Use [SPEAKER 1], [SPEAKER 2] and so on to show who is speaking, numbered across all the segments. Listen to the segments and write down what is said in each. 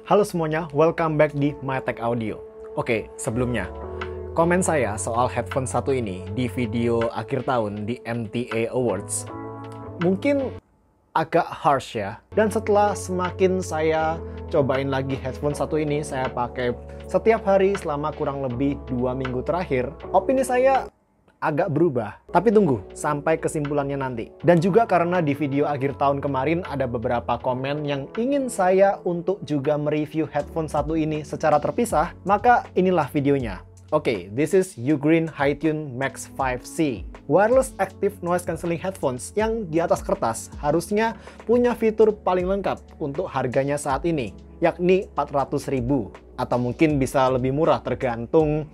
[SPEAKER 1] Halo semuanya, welcome back di MyTech Audio. Oke, sebelumnya, komen saya soal headphone satu ini di video akhir tahun di MTA Awards mungkin agak harsh ya. Dan setelah semakin saya cobain lagi headphone satu ini, saya pakai setiap hari selama kurang lebih 2 minggu terakhir, opini saya agak berubah. Tapi tunggu sampai kesimpulannya nanti. Dan juga karena di video akhir tahun kemarin ada beberapa komen yang ingin saya untuk juga mereview headphone satu ini secara terpisah, maka inilah videonya. Oke, this is Ugreen HiTune Max 5C. Wireless Active Noise Cancelling Headphones yang di atas kertas harusnya punya fitur paling lengkap untuk harganya saat ini, yakni 400.000 atau mungkin bisa lebih murah tergantung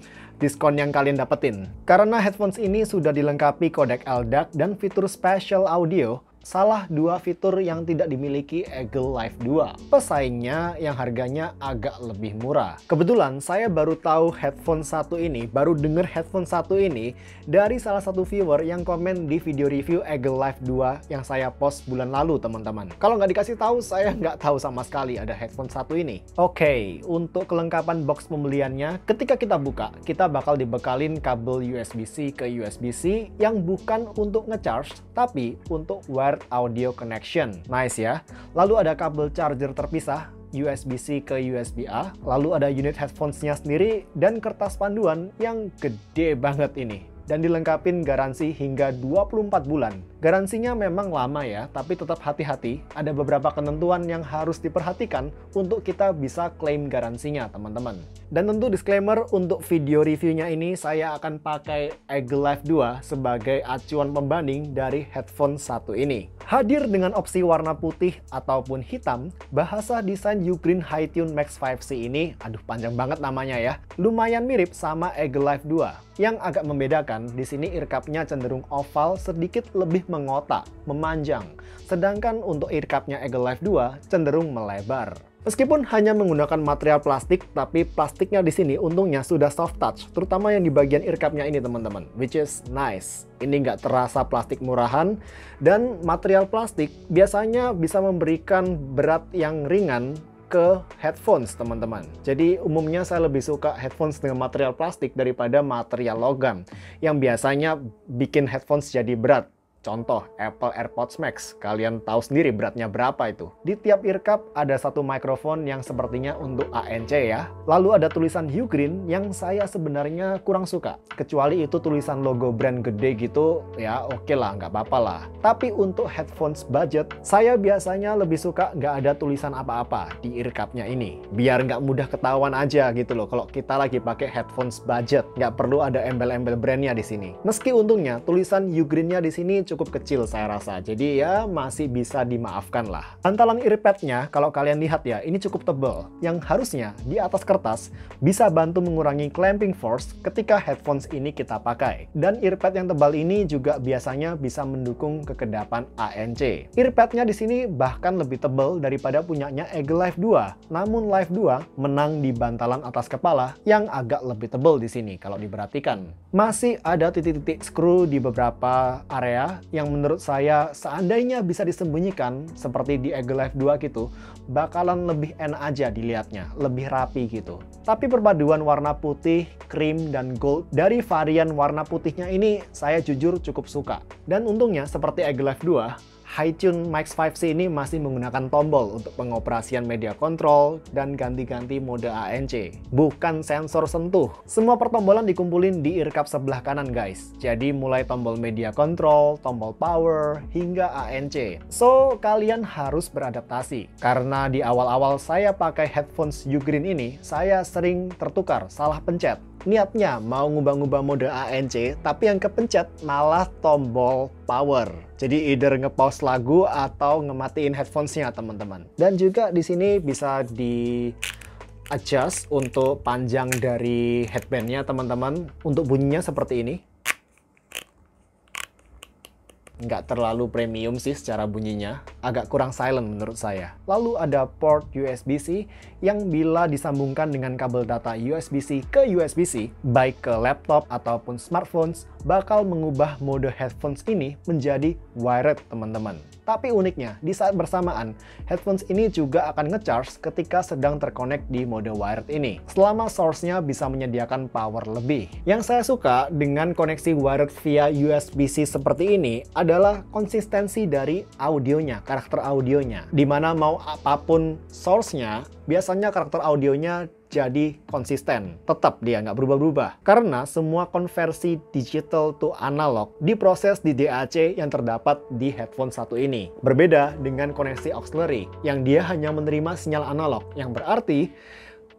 [SPEAKER 1] diskon yang kalian dapetin. Karena headphones ini sudah dilengkapi kodek LDAC dan fitur spatial audio, salah dua fitur yang tidak dimiliki Eagle Life 2. Pesaingnya yang harganya agak lebih murah. Kebetulan saya baru tahu headphone satu ini, baru denger headphone satu ini dari salah satu viewer yang komen di video review Eagle Life 2 yang saya post bulan lalu, teman-teman. Kalau nggak dikasih tahu, saya nggak tahu sama sekali ada headphone satu ini. Oke, untuk kelengkapan box pembeliannya, ketika kita buka, kita bakal dibekalin kabel USB-C ke USB-C yang bukan untuk ngecharge, tapi untuk wired audio connection. Nice ya. Lalu ada kabel charger terpisah USB-C ke USB-A, lalu ada unit headphones-nya sendiri dan kertas panduan yang gede banget ini. Dan dilengkapin garansi hingga 24 bulan. Garansinya memang lama ya, tapi tetap hati-hati. Ada beberapa ketentuan yang harus diperhatikan untuk kita bisa klaim garansinya, teman-teman. Dan tentu disclaimer, untuk video reviewnya ini saya akan pakai Eagle Life 2 sebagai acuan pembanding dari headphone satu ini. Hadir dengan opsi warna putih ataupun hitam, bahasa desain Ugreen HiTune Max 5C ini, aduh panjang banget namanya ya, lumayan mirip sama Eagle Life 2. Yang agak membedakan, di sini earcupnya cenderung oval, sedikit lebih mengotak, memanjang. Sedangkan untuk earcupnya Eagle Life 2 cenderung melebar. Meskipun hanya menggunakan material plastik, tapi plastiknya di sini untungnya sudah soft touch, terutama yang di bagian earcupnya ini, teman-teman, which is nice. Ini nggak terasa plastik murahan, dan material plastik biasanya bisa memberikan berat yang ringan ke headphones, teman-teman. Jadi umumnya saya lebih suka headphones dengan material plastik daripada material logam yang biasanya bikin headphones jadi berat. Contoh, Apple AirPods Max. Kalian tahu sendiri beratnya berapa itu. Di tiap earcup ada satu mikrofon yang sepertinya untuk ANC ya. Lalu ada tulisan Ugreen yang saya sebenarnya kurang suka. Kecuali itu tulisan logo brand gede gitu, ya oke lah, nggak apa-apa lah. Tapi untuk headphones budget, saya biasanya lebih suka nggak ada tulisan apa-apa di earcupnya ini. Biar nggak mudah ketahuan aja gitu loh kalau kita lagi pakai headphones budget. Nggak perlu ada embel-embel brandnya di sini. Meski untungnya tulisan Ugreen-nya di sini cukup kecil saya rasa, jadi ya masih bisa dimaafkan lah. Bantalan earpad-nya kalau kalian lihat ya, ini cukup tebal, yang harusnya di atas kertas bisa bantu mengurangi clamping force ketika headphones ini kita pakai. Dan earpad yang tebal ini juga biasanya bisa mendukung kekedapan ANC. Earpad-nya di sini bahkan lebih tebal daripada punyanya Eagle Life 2. Namun Life 2 menang di bantalan atas kepala yang agak lebih tebal di sini kalau diperhatikan. Masih ada titik-titik screw di beberapa area yang menurut saya seandainya bisa disembunyikan seperti di Eagle Life 2 gitu, bakalan lebih enak aja dilihatnya, lebih rapi gitu. Tapi perpaduan warna putih, krim, dan gold dari varian warna putihnya ini saya jujur cukup suka. Dan untungnya seperti Eagle Life 2, HiTune Max 5C ini masih menggunakan tombol untuk pengoperasian media control dan ganti-ganti mode ANC, bukan sensor sentuh. Semua pertombolan dikumpulin di earcup sebelah kanan guys. Jadi mulai tombol media control, tombol power, hingga ANC. So, kalian harus beradaptasi. Karena di awal-awal saya pakai headphones Ugreen ini, saya sering tertukar, salah pencet. Niatnya mau ngubah-ngubah mode ANC, tapi yang kepencet malah tombol power. Jadi either nge-pause lagu atau ngematiin headphones-nya, teman-teman. Dan juga di sini bisa di adjust untuk panjang dari headband-nya, teman-teman. Untuk bunyinya seperti ini. Nggak terlalu premium sih secara bunyinya, agak kurang silent menurut saya. Lalu ada port USB-C yang bila disambungkan dengan kabel data USB-C ke USB-C, baik ke laptop ataupun smartphones, bakal mengubah mode headphones ini menjadi wired, teman-teman. Tapi uniknya, di saat bersamaan, headphones ini juga akan nge-charge ketika sedang terkonek di mode wired ini, selama source-nya bisa menyediakan power lebih. Yang saya suka dengan koneksi wired via USB-C seperti ini adalah konsistensi dari audionya, karakter audionya. Dimana mau apapun source-nya, biasanya karakter audionya jadi konsisten, tetap dia nggak berubah-berubah. Karena semua konversi digital to analog diproses di DAC yang terdapat di headphone satu ini. Berbeda dengan koneksi auxiliary, yang dia hanya menerima sinyal analog, yang berarti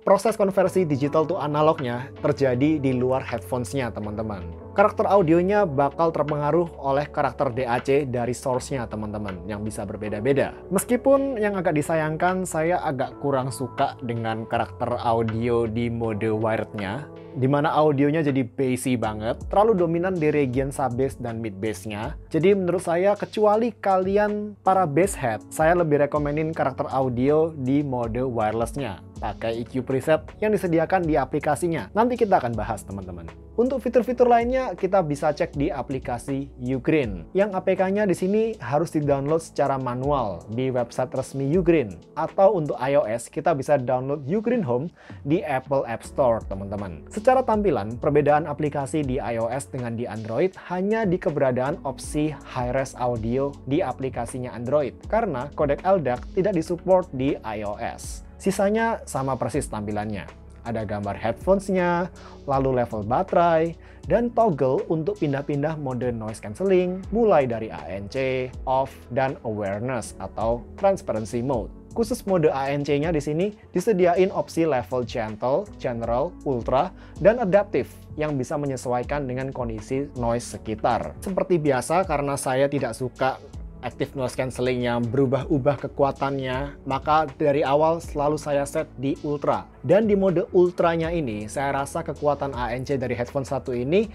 [SPEAKER 1] proses konversi digital to analognya terjadi di luar headphones-nya, teman-teman. Karakter audionya bakal terpengaruh oleh karakter DAC dari source-nya, teman-teman, yang bisa berbeda-beda. Meskipun yang agak disayangkan, saya agak kurang suka dengan karakter audio di mode wired-nya, dimana audionya jadi bassy banget, terlalu dominan di region sub-bass dan mid-bass-nya. Jadi menurut saya, kecuali kalian para bass head, saya lebih rekomenin karakter audio di mode wireless-nya. Pakai EQ preset yang disediakan di aplikasinya. Nanti kita akan bahas, teman-teman. Untuk fitur-fitur lainnya, kita bisa cek di aplikasi Ugreen. Yang APK-nya di sini harus di-download secara manual di website resmi Ugreen. Atau untuk iOS, kita bisa download Ugreen Home di Apple App Store, teman-teman. Secara tampilan, perbedaan aplikasi di iOS dengan di Android hanya di keberadaan opsi high-res audio di aplikasinya Android, karena kodek LDAC tidak disupport di iOS. Sisanya sama persis tampilannya. Ada gambar headphones-nya, lalu level baterai, dan toggle untuk pindah-pindah mode noise cancelling, mulai dari ANC, off, dan awareness atau transparency mode. Khusus mode ANC-nya di sini disediain opsi level gentle, general, ultra, dan adaptive yang bisa menyesuaikan dengan kondisi noise sekitar. Seperti biasa, karena saya tidak suka active noise cancelling yang berubah-ubah kekuatannya, maka dari awal selalu saya set di ultra. Dan di mode ultranya ini, saya rasa kekuatan ANC dari headphone satu ini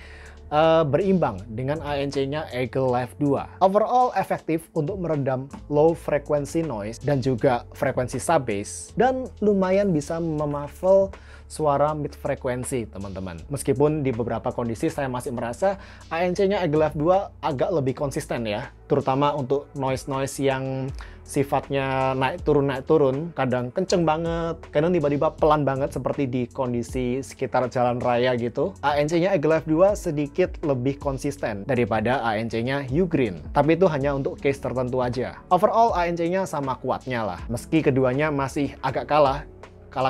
[SPEAKER 1] berimbang dengan ANC-nya Eagle Live 2. Overall efektif untuk meredam low frequency noise dan juga frekuensi sub-bass, dan lumayan bisa memuffle suara mid frekuensi, teman-teman. Meskipun di beberapa kondisi saya masih merasa ANC-nya Eagle Live 2 agak lebih konsisten ya, terutama untuk noise-noise yang sifatnya naik turun, kadang kenceng banget, kadang tiba-tiba pelan banget seperti di kondisi sekitar jalan raya gitu. ANC-nya Eagle Live 2 sedikit lebih konsisten daripada ANC-nya Ugreen, tapi itu hanya untuk case tertentu aja. Overall ANC-nya sama kuatnya lah, meski keduanya masih agak kalah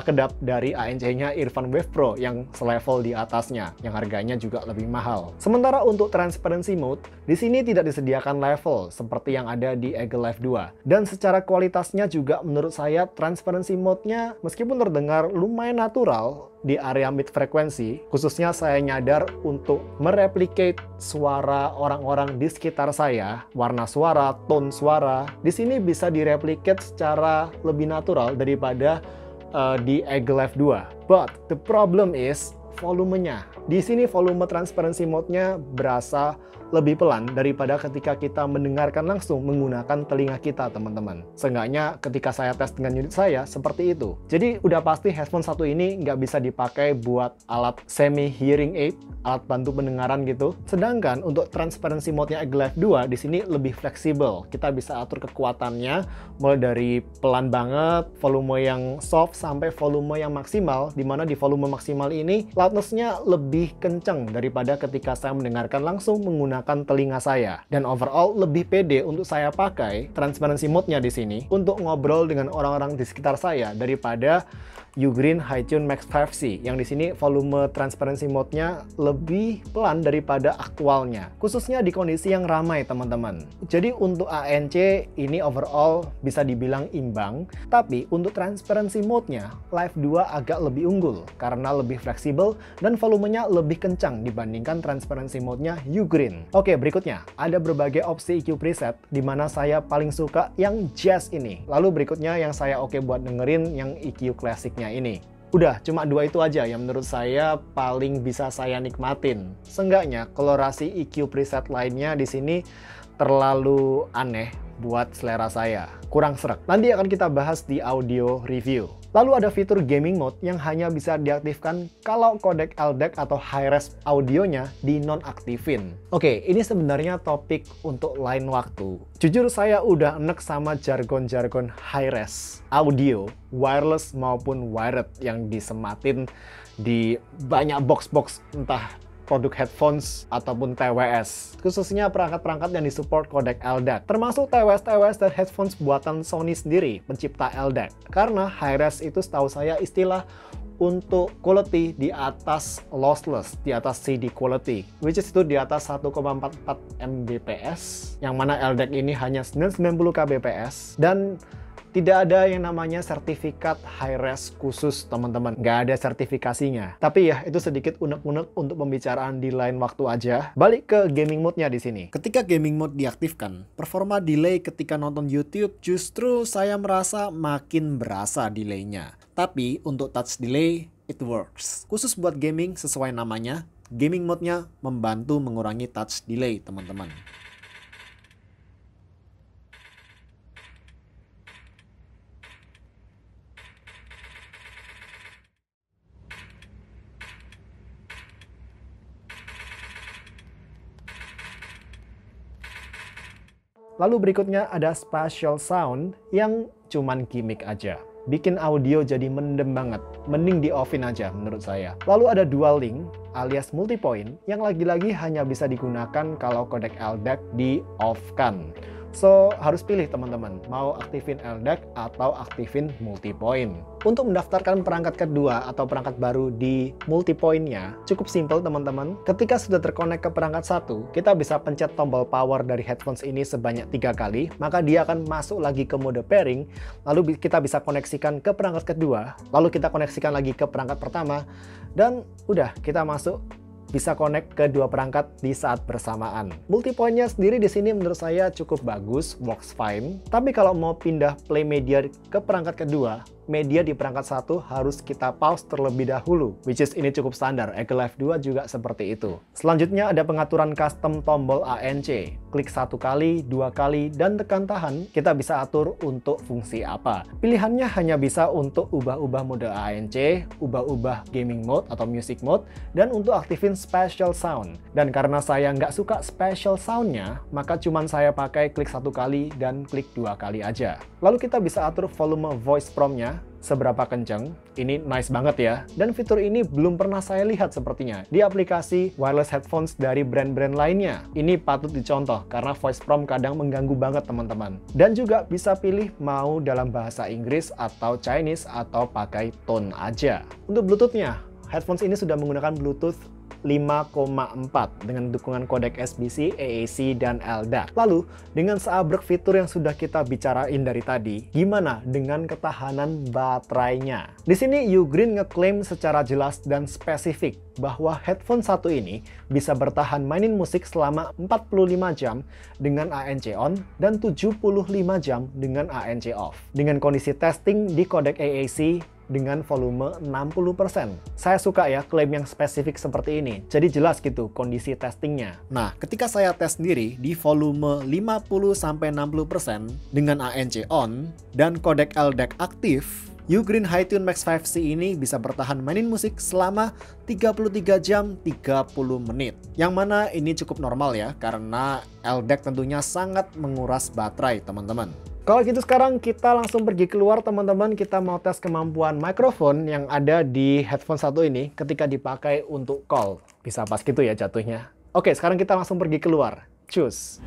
[SPEAKER 1] kedap dari ANC-nya Earphone Wave Pro yang selevel di atasnya, yang harganya juga lebih mahal. Sementara untuk transparency mode, di sini tidak disediakan level seperti yang ada di Eagle Live 2. Dan secara kualitasnya juga menurut saya transparency mode-nya meskipun terdengar lumayan natural di area mid frekuensi, khususnya saya nyadar untuk mereplicate suara orang-orang di sekitar saya, warna suara, tone suara, di sini bisa direplicate secara lebih natural daripada di Eagle Live 2. But the problem is volumenya. Di sini volume transparency mode-nya berasa lebih pelan daripada ketika kita mendengarkan langsung menggunakan telinga kita, teman-teman. Seenggaknya ketika saya tes dengan unit saya, seperti itu. Jadi udah pasti headphone satu ini nggak bisa dipakai buat alat semi hearing aid, alat bantu pendengaran gitu. Sedangkan untuk transparency mode-nya Eagle Live 2 di sini lebih fleksibel. Kita bisa atur kekuatannya mulai dari pelan banget, volume yang soft sampai volume yang maksimal, dimana di volume maksimal ini loudness-nya lebih kenceng daripada ketika saya mendengarkan langsung menggunakan telinga saya. Dan overall lebih pede untuk saya pakai transparency mode-nya di sini untuk ngobrol dengan orang-orang di sekitar saya daripada Ugreen HiTune Max 5C yang di sini volume transparency mode-nya lebih pelan daripada aktualnya, khususnya di kondisi yang ramai, teman-teman. Jadi untuk ANC ini overall bisa dibilang imbang, tapi untuk transparency mode-nya Live 2 agak lebih unggul karena lebih fleksibel dan volumenya lebih kencang dibandingkan transparency mode-nya Ugreen. Oke, berikutnya ada berbagai opsi EQ preset di mana saya paling suka yang jazz ini. Lalu berikutnya yang saya oke buat dengerin yang EQ klasiknya ini. Udah, cuma dua itu aja yang menurut saya paling bisa saya nikmatin. Seenggaknya kolorasi EQ preset lainnya di sini terlalu aneh buat selera saya. Kurang sreg. Nanti akan kita bahas di audio review. Lalu ada fitur gaming mode yang hanya bisa diaktifkan kalau kodek LDAC atau high-res audionya dinonaktifin. Oke, ini sebenarnya topik untuk lain waktu. Jujur saya udah enek sama jargon-jargon high-res audio, wireless maupun wired yang disematin di banyak box-box entah produk headphones ataupun TWS, khususnya perangkat-perangkat yang disupport kodek LDAC, termasuk TWS dan headphones buatan Sony sendiri, pencipta LDAC. Karena high-res itu setahu saya istilah untuk quality di atas lossless, di atas CD quality, which is itu di atas 1,44 Mbps, yang mana LDAC ini hanya 990 kbps, dan tidak ada yang namanya sertifikat high-res khusus, teman-teman. Nggak ada sertifikasinya. Tapi ya, itu sedikit unek-unek untuk pembicaraan di lain waktu aja. Balik ke gaming mode-nya di sini. Ketika gaming mode diaktifkan, performa delay ketika nonton YouTube justru saya merasa makin berasa delaynya. Tapi untuk touch delay, it works. Khusus buat gaming sesuai namanya, gaming mode-nya membantu mengurangi touch delay, teman-teman. Lalu berikutnya ada spatial sound yang cuman gimmick aja. Bikin audio jadi mendem banget. Mending di-off-in aja menurut saya. Lalu ada dual link alias multipoint yang lagi-lagi hanya bisa digunakan kalau kodek LDAC di-off-kan. So, harus pilih teman-teman, mau aktifin LDAC atau aktifin multipoint. Untuk mendaftarkan perangkat kedua atau perangkat baru di multipoint-nya, cukup simple teman-teman. Ketika sudah terkonek ke perangkat satu, kita bisa pencet tombol power dari headphones ini sebanyak 3 kali, maka dia akan masuk lagi ke mode pairing, lalu kita bisa koneksikan ke perangkat kedua, lalu kita koneksikan lagi ke perangkat pertama, dan udah, kita masuk bisa connect ke dua perangkat di saat bersamaan. Multipoint-nya sendiri di sini menurut saya cukup bagus, works fine. Tapi kalau mau pindah play media ke perangkat kedua, media di perangkat satu harus kita pause terlebih dahulu, which is ini cukup standar. Eagle Live 2 juga seperti itu. Selanjutnya ada pengaturan custom tombol ANC. Klik 1 kali, 2 kali, dan tekan tahan, kita bisa atur untuk fungsi apa. Pilihannya hanya bisa untuk ubah-ubah mode ANC, ubah-ubah gaming mode atau music mode, dan untuk aktifin special sound. Dan karena saya nggak suka special soundnya, maka cuman saya pakai klik 1 kali dan klik 2 kali aja. Lalu kita bisa atur volume voice prompt-nya seberapa kenceng. Ini nice banget ya. Dan fitur ini belum pernah saya lihat sepertinya di aplikasi wireless headphones dari brand-brand lainnya. Ini patut dicontoh karena voice prompt kadang mengganggu banget teman-teman. Dan juga bisa pilih mau dalam bahasa Inggris atau Chinese atau pakai tone aja. Untuk Bluetooth-nya, headphones ini sudah menggunakan Bluetooth 5,4 dengan dukungan kodek SBC, AAC, dan LDAC. Lalu, dengan seabrek fitur yang sudah kita bicarain dari tadi, gimana dengan ketahanan baterainya? Di sini Ugreen ngeklaim secara jelas dan spesifik bahwa headphone satu ini bisa bertahan mainin musik selama 45 jam dengan ANC on dan 75 jam dengan ANC off. Dengan kondisi testing di kodek AAC dengan volume 60%. Saya suka ya klaim yang spesifik seperti ini. Jadi jelas gitu kondisi testingnya. Nah, ketika saya tes sendiri di volume 50-60% dengan ANC on dan kodek LDAC aktif, Ugreen HiTune Max 5C ini bisa bertahan mainin musik selama 33 jam 30 menit. Yang mana ini cukup normal ya, karena LDAC tentunya sangat menguras baterai teman-teman. Kalau gitu sekarang kita langsung pergi keluar teman-teman, kita mau tes kemampuan mikrofon yang ada di headphone satu ini ketika dipakai untuk call. Bisa pas gitu ya jatuhnya. Oke, sekarang kita langsung pergi keluar. Cus.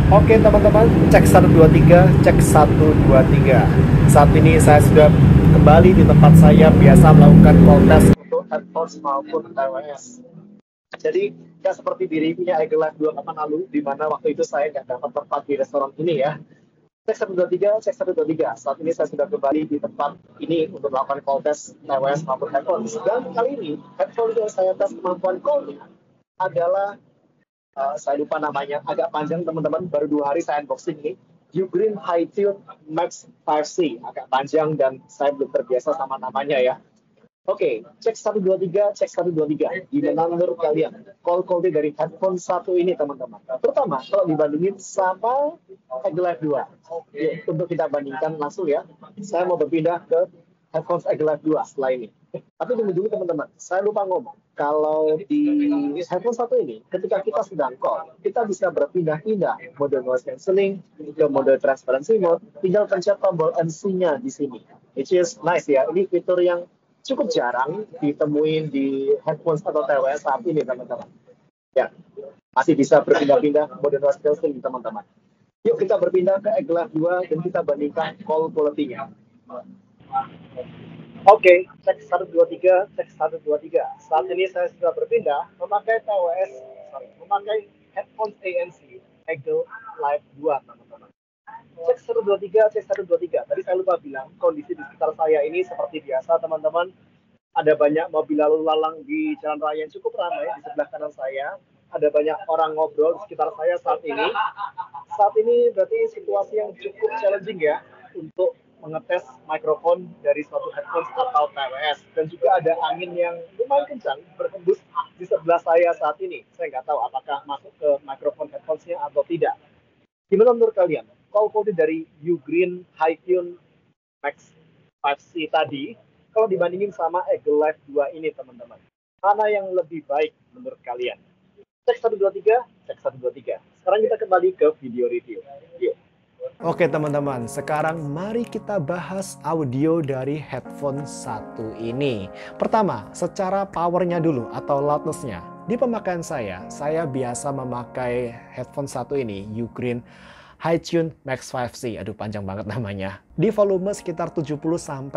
[SPEAKER 1] Oke teman-teman, cek 1 2 3, cek 1 2 3. Saat ini saya sudah kembali di tempat saya biasa melakukan call test untuk headphones maupun TWS. Jadi ya seperti dirinya Eagle Live 2 kapan lalu, di mana waktu itu saya nggak dapat tempat di restoran ini ya. Cek 1 2 3, cek 1 2 3. Saat ini saya sudah kembali di tempat ini untuk melakukan call test TWS maupun headphones. Dan kali ini headphone yang saya tes kemampuan call-nya adalah saya lupa namanya, agak panjang teman-teman, baru 2 hari saya unboxing ini. Ugreen HiTune Max 5C, agak panjang dan saya belum terbiasa sama namanya ya.
[SPEAKER 2] Oke, cek 123, cek 123. Gimana menurut kalian? Call quality dari headphone satu ini, teman-teman. Pertama, kalau dibandingin sama Eagle Life 2. Yuk, untuk kita bandingkan langsung ya. Saya mau berpindah ke headphone Eagle Life 2 setelah ini. Tapi tunggu dulu teman-teman, saya lupa ngomong. Kalau di headphone satu ini, ketika kita sedang call, kita bisa berpindah-pindah mode noise cancelling ke mode transparency mode, tinggal pencet tombol NC-nya di sini. Which is nice ya. Ini fitur yang cukup jarang ditemuin di headphones atau TWS saat ini, teman-teman. Ya, masih bisa berpindah-pindah mode noise cancelling, teman-teman. Yuk kita berpindah ke Eagle Life 2 dan kita bandingkan call quality-nya. Oke, cek 123, cek 123. Saat ini saya sudah berpindah memakai memakai headphones ANC Eagle Life 2, teman-teman. Cek 123, cek 123. Tadi saya lupa bilang, kondisi di sekitar saya ini seperti biasa, teman-teman. Ada banyak mobil lalu lalang di jalan raya yang cukup ramai di sebelah kanan saya. Ada banyak orang ngobrol di sekitar saya saat ini. Saat ini berarti situasi yang cukup challenging ya untuk mengetes mikrofon dari suatu headphones atau TWS. Dan juga ada angin yang lumayan kencang berhembus di sebelah saya saat ini. Saya nggak tahu apakah masuk ke mikrofon headphones-nya atau tidak. Gimana menurut kalian? Call quality dari Ugreen HiTune Max 5C tadi, kalau dibandingin sama Eagle Life 2 ini, teman-teman, mana yang lebih baik menurut kalian? Cek 123, cek 123. Sekarang kita kembali ke video review. Yuk.
[SPEAKER 1] Oke teman-teman, sekarang mari kita bahas audio dari headphone satu ini. Pertama, secara powernya dulu atau loudness-nya. Di pemakaian saya biasa memakai headphone satu ini, Ugreen HiTune Max 5C. Aduh, panjang banget namanya. Di volume sekitar 70-75%.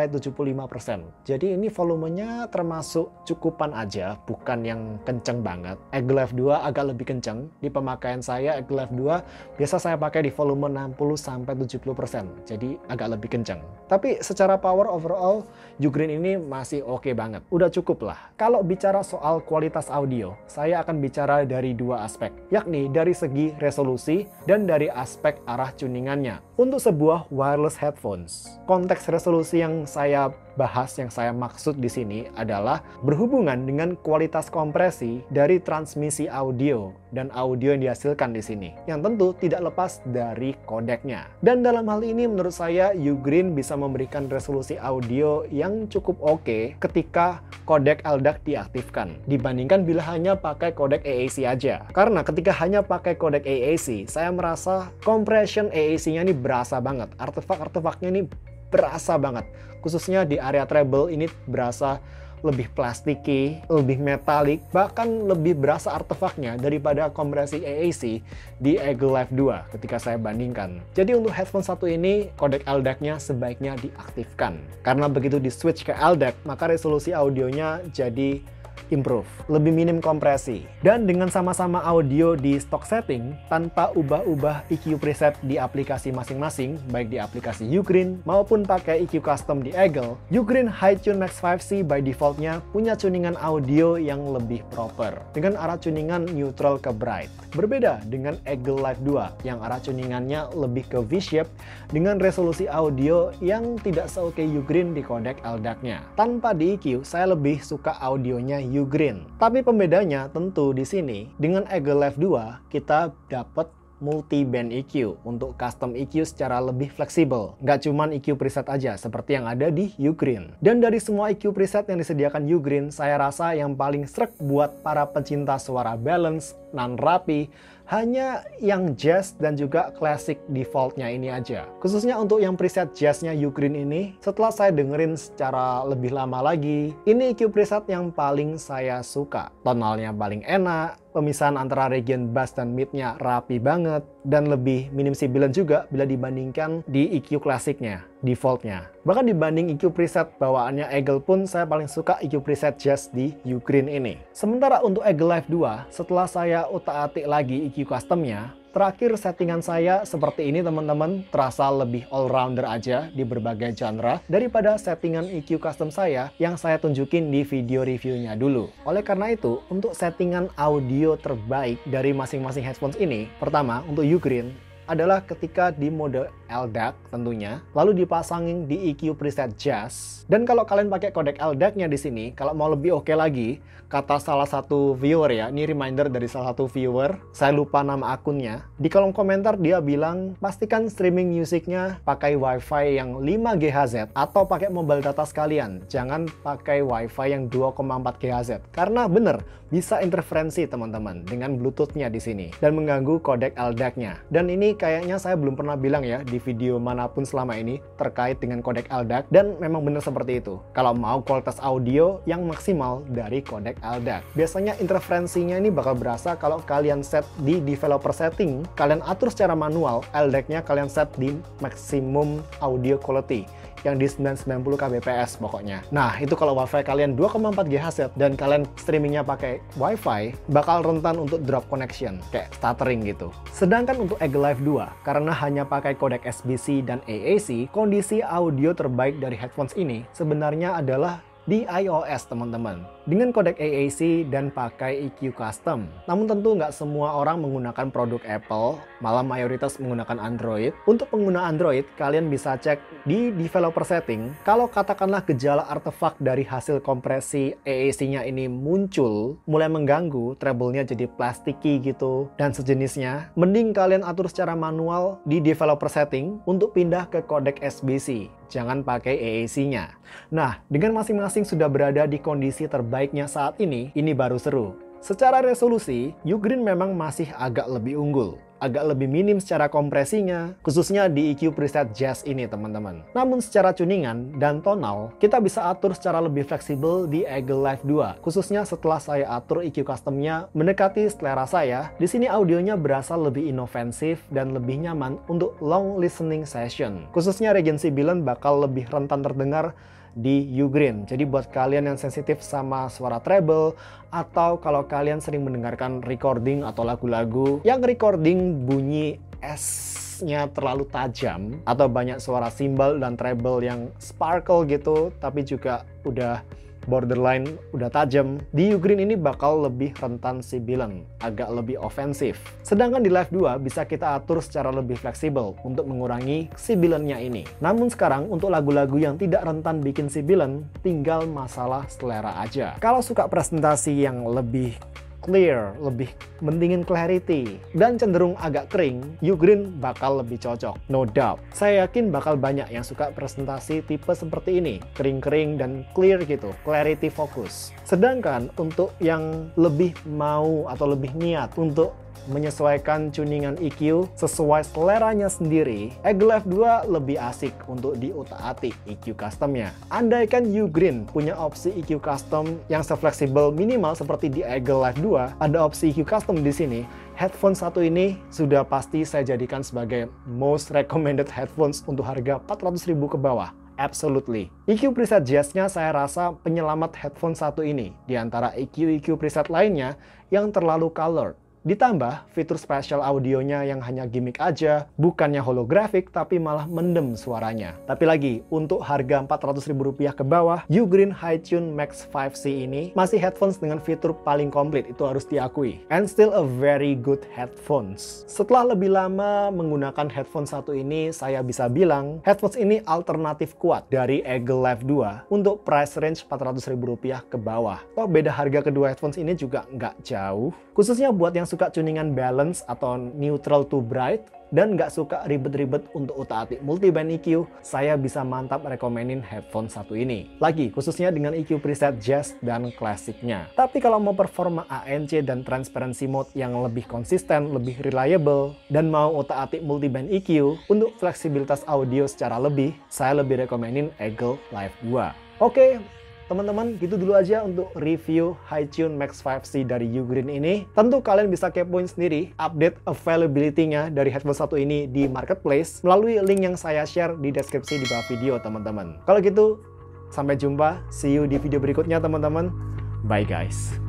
[SPEAKER 1] Jadi ini volumenya termasuk cukupan aja, bukan yang kenceng banget. Eagle Life 2 agak lebih kenceng. Di pemakaian saya, Eagle Life 2 biasa saya pakai di volume 60-70%. Jadi agak lebih kenceng. Tapi secara power overall, Ugreen ini masih oke banget. Udah cukup lah. Kalau bicara soal kualitas audio, saya akan bicara dari dua aspek. Yakni dari segi resolusi dan dari aspek arah tuningannya. Untuk sebuah wireless headphones, konteks resolusi yang saya bahas, yang saya maksud di sini adalah berhubungan dengan kualitas kompresi dari transmisi audio dan audio yang dihasilkan di sini, yang tentu tidak lepas dari kodeknya. Dan dalam hal ini menurut saya Ugreen bisa memberikan resolusi audio yang cukup oke ketika kodek LDAC diaktifkan dibandingkan bila hanya pakai kodek AAC aja. Karena ketika hanya pakai kodek AAC, saya merasa compression AAC-nya ini berasa banget, artefak-artefaknya ini berasa banget. Khususnya di area treble ini berasa lebih plastiki, lebih metalik, bahkan lebih berasa artefaknya daripada kompresi AAC di Eagle Life 2 ketika saya bandingkan. Jadi untuk headphone satu ini, kodek LDAC-nya sebaiknya diaktifkan. Karena begitu di switch ke LDAC, maka resolusi audionya jadi improve, lebih minim kompresi. Dan dengan sama-sama audio di stock setting, tanpa ubah-ubah EQ preset di aplikasi masing-masing, baik di aplikasi Ugreen maupun pakai EQ custom di Eagle, Ugreen HiTune Max 5C by defaultnya punya tuningan audio yang lebih proper, dengan arah tuningan neutral ke bright. Berbeda dengan Eagle Life 2, yang arah tuningannya lebih ke V-shape, dengan resolusi audio yang tidak se-oke Ugreen di kodek LDAC-nya. Tanpa di EQ, saya lebih suka audionya Ugreen. Tapi pembedanya tentu di sini, dengan Eagle Life 2 kita dapat multi-band EQ untuk custom EQ secara lebih fleksibel. Nggak cuman EQ preset aja seperti yang ada di Ugreen. Dan dari semua EQ preset yang disediakan Ugreen, saya rasa yang paling srek buat para pencinta suara balance, non-rapi, hanya yang jazz dan juga classic defaultnya ini aja. Khususnya untuk yang preset jazznya Ugreen ini, setelah saya dengerin secara lebih lama lagi, ini EQ preset yang paling saya suka. Tonalnya paling enak, pemisahan antara region bass dan midnya rapi banget, dan lebih minim sibilan juga bila dibandingkan di EQ klasiknya, defaultnya. Bahkan dibanding EQ preset bawaannya Eagle pun, saya paling suka EQ preset jazz di Ugreen ini. Sementara untuk Eagle Life 2, setelah saya utak-atik lagi EQ customnya, terakhir settingan saya seperti ini teman-teman, terasa lebih all-rounder aja di berbagai genre daripada settingan EQ custom saya yang saya tunjukin di video reviewnya dulu. Oleh karena itu, untuk settingan audio terbaik dari masing-masing headphones ini, pertama untuk Ugreen, adalah ketika di mode LDAC tentunya, lalu dipasangin di EQ preset Jazz. Dan kalau kalian pakai kodek LDAC-nya di sini, kalau mau lebih oke lagi, kata salah satu viewer ya, ini reminder dari salah satu viewer, saya lupa nama akunnya. Di kolom komentar dia bilang, pastikan streaming musiknya pakai WiFi yang 5 GHz atau pakai mobile data sekalian. Jangan pakai WiFi yang 2,4 GHz. Karena bener, bisa interferensi teman-teman dengan Bluetooth-nya di sini dan mengganggu kodek LDAC-nya. Dan ini kayaknya saya belum pernah bilang ya di video manapun selama ini terkait dengan kodek LDAC, dan memang benar seperti itu. Kalau mau kualitas audio yang maksimal dari kodek LDAC, biasanya interferensinya ini bakal berasa kalau kalian set di developer setting, kalian atur secara manual, LDAC-nya kalian set di maximum audio quality yang di 990 kbps pokoknya. Nah, itu kalau WiFi kalian 2,4 GHz dan kalian streamingnya pakai WiFi, bakal rentan untuk drop connection, kayak stuttering gitu. Sedangkan untuk Eagle Live 2, karena hanya pakai kodek SBC dan AAC, kondisi audio terbaik dari headphones ini sebenarnya adalah di iOS teman-teman, dengan kodek AAC dan pakai EQ custom. Namun tentu nggak semua orang menggunakan produk Apple, malah mayoritas menggunakan Android. Untuk pengguna Android, kalian bisa cek di developer setting, kalau katakanlah gejala artefak dari hasil kompresi AAC-nya ini muncul, mulai mengganggu, treble-nya jadi plasticky gitu, dan sejenisnya, mending kalian atur secara manual di developer setting untuk pindah ke kodek SBC. Jangan pakai AAC-nya. Nah, dengan masing-masing sudah berada di kondisi terbaiknya saat ini baru seru. Secara resolusi, Ugreen memang masih agak lebih unggul. Agak lebih minim secara kompresinya, khususnya di EQ preset Jazz ini teman-teman. Namun secara tuningan dan tonal, kita bisa atur secara lebih fleksibel di Eagle Live 2. Khususnya setelah saya atur EQ customnya mendekati selera saya, di sini audionya berasa lebih inofensif dan lebih nyaman untuk long listening session. Khususnya region sibilan bakal lebih rentan terdengar di Ugreen. Jadi buat kalian yang sensitif sama suara treble, atau kalau kalian sering mendengarkan recording atau lagu-lagu yang recording bunyi S-nya terlalu tajam, atau banyak suara cymbal dan treble yang sparkle gitu, tapi juga udah borderline udah tajam, di Ugreen ini bakal lebih rentan sibilan, agak lebih ofensif. Sedangkan di Live 2 bisa kita atur secara lebih fleksibel untuk mengurangi sibilannya ini. Namun sekarang untuk lagu-lagu yang tidak rentan bikin sibilan, tinggal masalah selera aja. Kalau suka presentasi yang lebih clear, lebih mendingin clarity, dan cenderung agak kering, Ugreen bakal lebih cocok, no doubt. Saya yakin bakal banyak yang suka presentasi tipe seperti ini, kering-kering dan clear gitu, clarity fokus. Sedangkan untuk yang lebih mau atau lebih niat untuk menyesuaikan tuningan EQ sesuai seleranya sendiri, Eagle Live 2 lebih asik untuk diutak-atik EQ customnya. Andaikan Ugreen punya opsi EQ custom yang se-fleksibel minimal seperti di Eagle Live 2, ada opsi EQ custom di sini, headphone satu ini sudah pasti saya jadikan sebagai most recommended headphones untuk harga 400.000 ke bawah. Absolutely. EQ preset Jazz-nya saya rasa penyelamat headphone satu ini, di antara EQ preset lainnya yang terlalu colored. Ditambah fitur spatial audionya yang hanya gimmick aja, bukannya holographic tapi malah mendem suaranya. Tapi lagi, untuk harga Rp400.000 ke bawah, Ugreen HiTune Max 5C ini masih headphones dengan fitur paling komplit, itu harus diakui. And still a very good headphones. Setelah lebih lama menggunakan headphone satu ini, saya bisa bilang headphones ini alternatif kuat dari Eagle Live 2 untuk price range Rp400.000 ke bawah. Toh beda harga kedua headphones ini juga nggak jauh. Khususnya buat yang suka tuningan balance atau neutral to bright dan nggak suka ribet-ribet untuk utak-atik multiband EQ, saya bisa mantap rekomenin headphone satu ini. Lagi, khususnya dengan EQ preset Jazz dan klasiknya. Tapi kalau mau performa ANC dan transparency mode yang lebih konsisten, lebih reliable, dan mau utak-atik multiband EQ untuk fleksibilitas audio secara lebih, saya lebih rekomenin Eagle Live 2. Oke, teman-teman, gitu dulu aja untuk review HiTune Max 5C dari Ugreen ini. Tentu kalian bisa kepoin sendiri update availability-nya dari headphone satu ini di marketplace melalui link yang saya share di deskripsi di bawah video, teman-teman. Kalau gitu, sampai jumpa. See you di video berikutnya, teman-teman. Bye, guys.